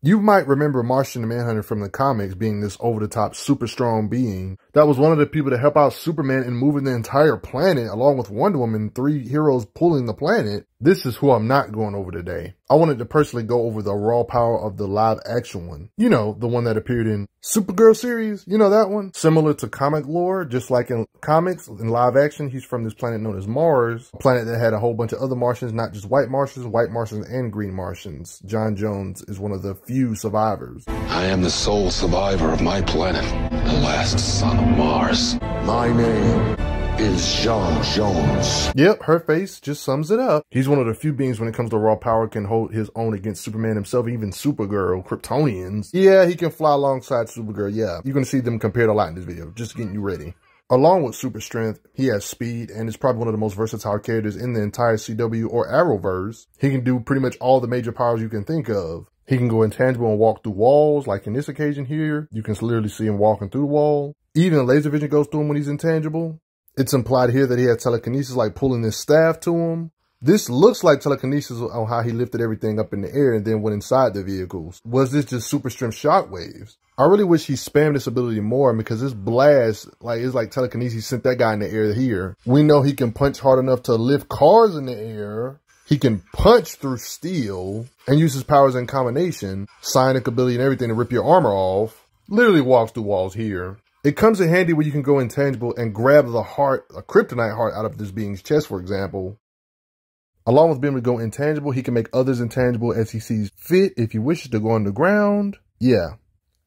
You might remember Martian the Manhunter from the comics being this over-the-top super strong being that was one of the people to help out Superman in moving the entire planet along with Wonder Woman, 3 heroes pulling the planet. This is who I'm not going over today. I wanted to personally go over the raw power of the live action one. You know, the one that appeared in Supergirl series. You know that one? Similar to comic lore, just like in comics, in live action, he's from this planet known as Mars, a planet that had a whole bunch of other Martians, not just white Martians and green Martians. John Jones is one of the few survivors. I am the sole survivor of my planet, the last son of Mars. My name is John Jones. Yep, her face just sums it up. He's one of the few beings when it comes to raw power can hold his own against Superman himself, even Supergirl, Kryptonians. Yeah, he can fly alongside Supergirl, yeah. You're going to see them compared a lot in this video, just getting you ready. Along with super strength, he has speed and is probably one of the most versatile characters in the entire CW or Arrowverse. He can do pretty much all the major powers you can think of. He can go intangible and walk through walls, like in this occasion here. You can literally see him walking through the wall. Even laser vision goes through him when he's intangible. It's implied here that he had telekinesis, like pulling this staff to him. This looks like telekinesis on how he lifted everything up in the air and then went inside the vehicles. Was this just super strength shockwaves? I really wish he spammed this ability more because this blast, it's like telekinesis sent that guy in the air here. We know he can punch hard enough to lift cars in the air. He can punch through steel and use his powers in combination, psionic ability and everything to rip your armor off. Literally walks through walls here. It comes in handy when you can go intangible and grab the heart, a kryptonite heart out of this being's chest, for example. Along with being able to go intangible, he can make others intangible as he sees fit if he wishes to go underground. Yeah.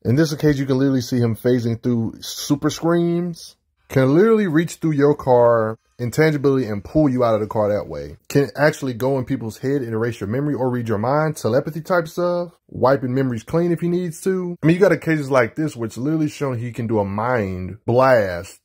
In this occasion, you can literally see him phasing through super screams. Can literally reach through your car, intangibility, and pull you out of the car that way. Can actually go in people's head and erase your memory or read your mind, telepathy type stuff. Wiping memories clean if he needs to. I mean, you got occasions like this where it's literally showing he can do a mind blast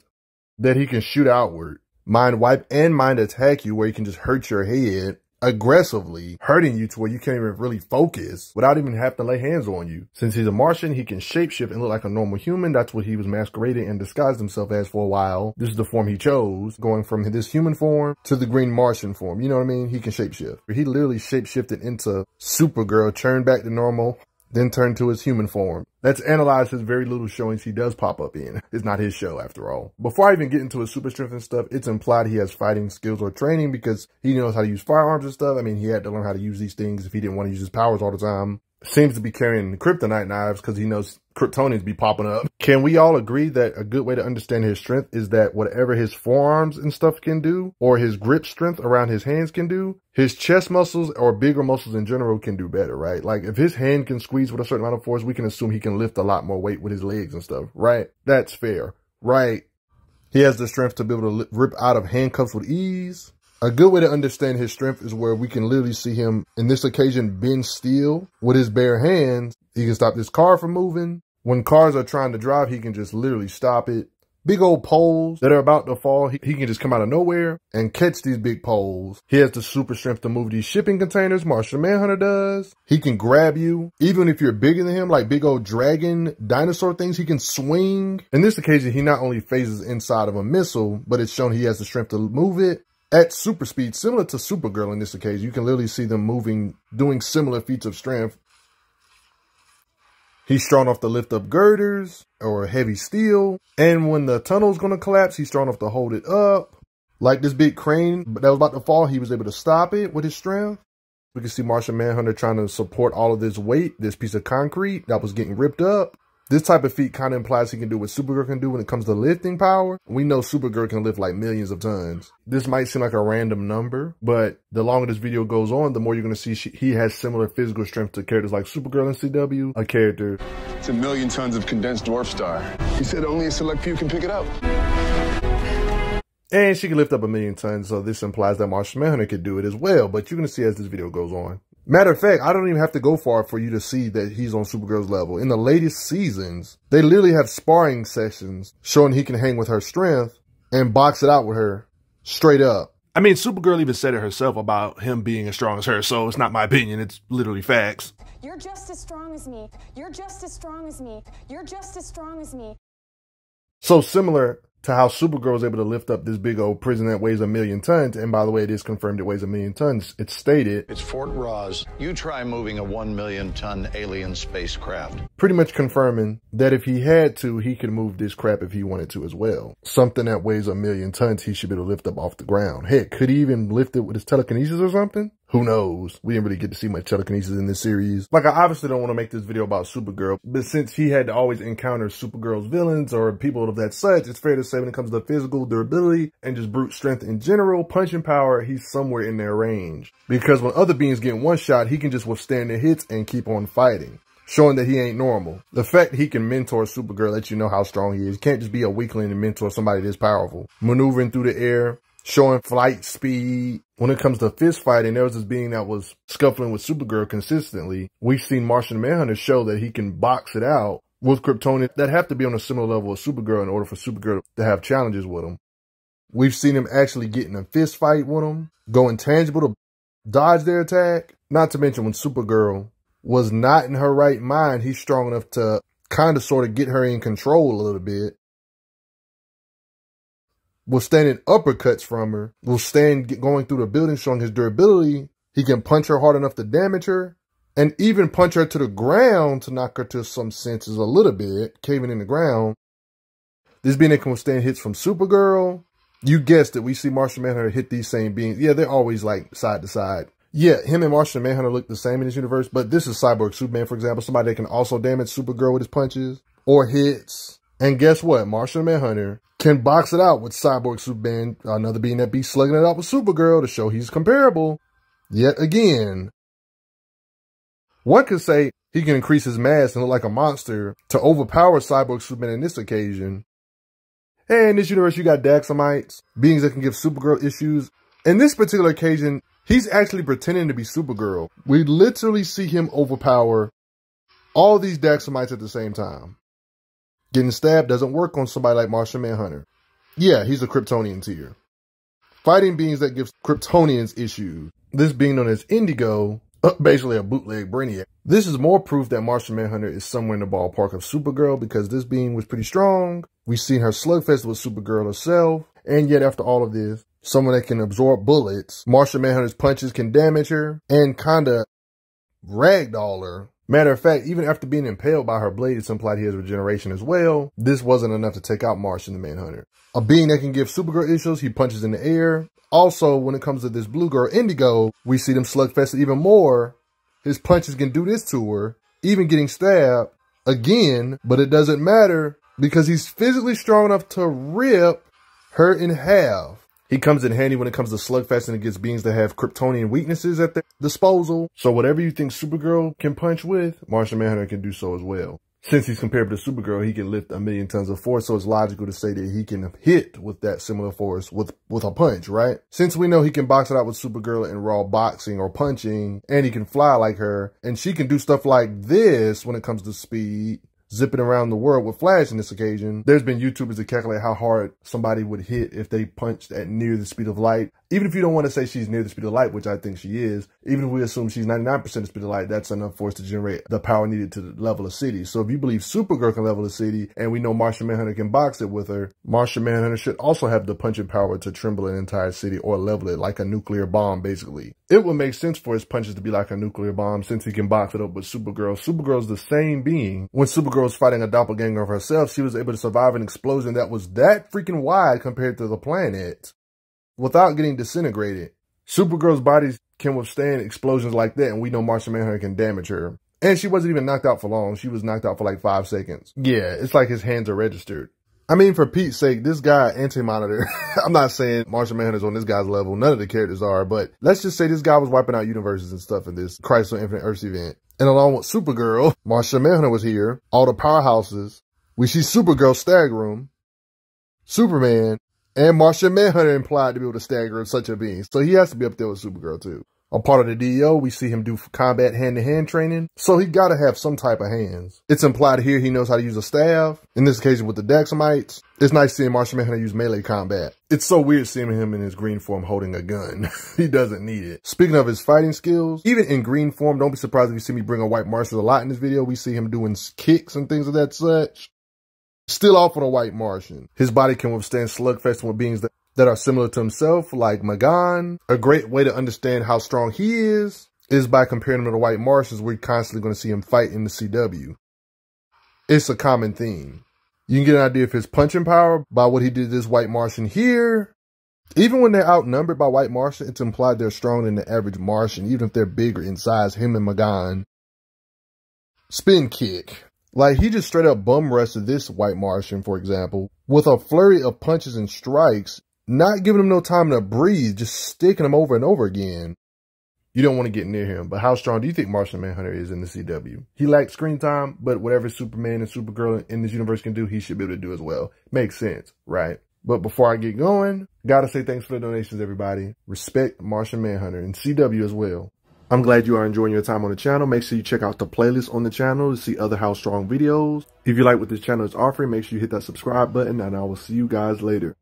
that he can shoot outward. Mind wipe and mind attack you where he can just hurt your head aggressively, hurting you to where you can't even really focus without even having to lay hands on you. Since he's a Martian, he can shapeshift and look like a normal human. That's what he was masquerading and disguised himself as for a while. This is the form he chose, going from this human form to the green Martian form. You know what I mean? He can shapeshift. He literally shapeshifted into Supergirl, turned back to normal, then turned to his human form. Let's analyze his very little showings he does pop up in. It's not his show after all. Before I even get into his super strength and stuff, it's implied he has fighting skills or training because he knows how to use firearms and stuff. I mean, he had to learn how to use these things if he didn't want to use his powers all the time. Seems to be carrying kryptonite knives because he knows Kryptonians be popping up. Can we all agree that a good way to understand his strength is that whatever his forearms and stuff can do, or his grip strength around his hands can do, his chest muscles or bigger muscles in general can do better, right? Like if his hand can squeeze with a certain amount of force, we can assume he can lift a lot more weight with his legs and stuff, right? That's fair, right? He has the strength to be able to rip out of handcuffs with ease. A good way to understand his strength is where we can literally see him, in this occasion, bend steel with his bare hands. He can stop this car from moving. When cars are trying to drive, he can just literally stop it. Big old poles that are about to fall, he can just come out of nowhere and catch these big poles. He has the super strength to move these shipping containers, Martian Manhunter does. He can grab you, even if you're bigger than him, like big old dragon dinosaur things, he can swing. In this occasion, he not only phases inside of a missile, but it's shown he has the strength to move it at super speed, similar to Supergirl in this occasion. You can literally see them moving, doing similar feats of strength. He's strong enough to lift up girders or heavy steel. And when the tunnel's going to collapse, he's strong enough to hold it up. Like this big crane that was about to fall, he was able to stop it with his strength. We can see Martian Manhunter trying to support all of this weight, this piece of concrete that was getting ripped up. This type of feat kind of implies he can do what Supergirl can do when it comes to lifting power. We know Supergirl can lift like millions of tons. This might seem like a random number, but the longer this video goes on, the more you're going to see he has similar physical strength to characters like Supergirl in CW, a character. It's 1 million tons of condensed dwarf star. He said only a select few can pick it up. And she can lift up 1 million tons, so this implies that Martian Manhunter could do it as well, but you're going to see as this video goes on. Matter of fact, I don't even have to go far for you to see that he's on Supergirl's level. In the latest seasons, they literally have sparring sessions showing he can hang with her strength and box it out with her straight up. I mean, Supergirl even said it herself about him being as strong as her, so it's not my opinion. It's literally facts. You're just as strong as me. You're just as strong as me. You're just as strong as me. So similar to how Supergirl was able to lift up this big old prison that weighs 1,000,000 tons. And by the way, it is confirmed it weighs 1,000,000 tons. It's stated. It's Fort Ross. You try moving a 1,000,000-ton alien spacecraft. Pretty much confirming that if he had to, he could move this crap if he wanted to as well. Something that weighs 1,000,000 tons, he should be able to lift up off the ground. Heck, could he even lift it with his telekinesis or something? Who knows? We didn't really get to see much telekinesis in this series. Like, I obviously don't want to make this video about Supergirl, but since he had to always encounter Supergirl's villains or people of that such, it's fair to say when it comes to physical durability and just brute strength in general, punching power, he's somewhere in their range. Because when other beings get one shot, he can just withstand the hits and keep on fighting, showing that he ain't normal. The fact he can mentor Supergirl lets you know how strong he is. He can't just be a weakling and mentor somebody this powerful. Maneuvering through the air, showing flight speed. When it comes to fist fighting, there was this being that was scuffling with Supergirl consistently. We've seen Martian Manhunter show that he can box it out with Kryptonians that have to be on a similar level as Supergirl in order for Supergirl to have challenges with him. We've seen him actually get in a fist fight with him, go intangible to dodge their attack. Not to mention when Supergirl was not in her right mind, he's strong enough to kind of sort of get her in control a little bit. Withstanding uppercuts from her, going through the building, showing his durability. He can punch her hard enough to damage her, and even punch her to the ground to knock her to some senses a little bit, caving in the ground. This being that can withstand hits from Supergirl. You guessed it, we see Martian Manhunter hit these same beings. Yeah, they're always like side to side. Yeah, him and Martian Manhunter look the same in this universe, but this is Cyborg Superman, for example, somebody that can also damage Supergirl with his punches or hits. And guess what? Martian Manhunter can box it out with Cyborg Superman, another being that be slugging it out with Supergirl to show he's comparable. Yet again, one could say he can increase his mass and look like a monster to overpower Cyborg Superman in this occasion. And in this universe, you got Daxamites, beings that can give Supergirl issues. In this particular occasion, he's actually pretending to be Supergirl. We literally see him overpower all these Daxamites at the same time. Getting stabbed doesn't work on somebody like Martian Manhunter. Yeah, he's a Kryptonian tier. Fighting beings that give Kryptonians issues. This being known as Indigo, basically a bootleg Brainiac. This is more proof that Martian Manhunter is somewhere in the ballpark of Supergirl because this being was pretty strong. We've seen her slugfest with Supergirl herself. And yet after all of this, someone that can absorb bullets, Martian Manhunter's punches can damage her and kind of ragdoll her. Matter of fact, even after being impaled by her blade, it's implied he has regeneration as well. This wasn't enough to take out Martian the Manhunter. A being that can give Supergirl issues, he punches in the air. Also, when it comes to this blue girl, Indigo, we see them slugfested even more. His punches can do this to her, even getting stabbed again, but it doesn't matter because he's physically strong enough to rip her in half. He comes in handy when it comes to slugfesting against beings that have Kryptonian weaknesses at their disposal. So whatever you think Supergirl can punch with, Martian Manhunter can do so as well. Since he's comparable to Supergirl, he can lift 1,000,000 tons of force, so it's logical to say that he can hit with that similar force with a punch, right? Since we know he can box it out with Supergirl in raw boxing or punching, and he can fly like her, and she can do stuff like this when it comes to speed, zipping around the world with Flash in this occasion. There's been YouTubers that calculate how hard somebody would hit if they punched at near the speed of light. Even if you don't want to say she's near the speed of light, which I think she is, even if we assume she's 99% the speed of light, that's enough force to generate the power needed to level a city. So if you believe Supergirl can level a city, and we know Martian Manhunter can box it with her, Martian Manhunter should also have the punching power to tremble an entire city or level it like a nuclear bomb, basically. It would make sense for his punches to be like a nuclear bomb since he can box it up with Supergirl. Supergirl's the same being. When Supergirl was fighting a doppelganger of herself, she was able to survive an explosion that was that freaking wide compared to the planet without getting disintegrated. Supergirl's body can withstand explosions like that, and we know Martian Manhunter can damage her. And she wasn't even knocked out for long. She was knocked out for like 5 seconds. Yeah, it's like his hands are registered. I mean, for Pete's sake, this guy, Anti-Monitor, I'm not saying Martian Manhunter's on this guy's level. None of the characters are, but let's just say this guy was wiping out universes and stuff in this Crisis on Infinite Earths event. And along with Supergirl, Martian Manhunter was here, all the powerhouses. We see Supergirl stagger him, Superman, and Martian Manhunter implied to be able to stagger such a being. So he has to be up there with Supergirl too. A part of the DEO, we see him do combat hand-to-hand training. So he gotta have some type of hands. It's implied here he knows how to use a staff. In this occasion with the Daxamites, it's nice seeing Martian Manhunter use melee combat. It's so weird seeing him in his green form holding a gun. He doesn't need it. Speaking of his fighting skills, even in green form, don't be surprised if you see me bring a white Martian a lot in this video. We see him doing kicks and things of that such. Still off on a white Martian. His body can withstand slugfesting with beings that are similar to himself, like Magan. A great way to understand how strong he is by comparing him to the white Martians. We're constantly going to see him fight in the CW. It's a common theme. You can get an idea of his punching power by what he did to this white Martian here. Even when they're outnumbered by white Martian, it's implied they're stronger than the average Martian, even if they're bigger in size, him and Magan. Spin kick. Like, he just straight up bum wrestled this white Martian, for example, with a flurry of punches and strikes, not giving him no time to breathe, just sticking him over and over again. You don't want to get near him, but how strong do you think Martian Manhunter is in the CW? He lacks screen time, but whatever Superman and Supergirl in this universe can do, he should be able to do as well. Makes sense, right? But before I get going, gotta say thanks for the donations, everybody. Respect Martian Manhunter and CW as well. I'm glad you are enjoying your time on the channel. Make sure you check out the playlist on the channel to see other How Strong videos. If you like what this channel is offering, make sure you hit that subscribe button, and I will see you guys later.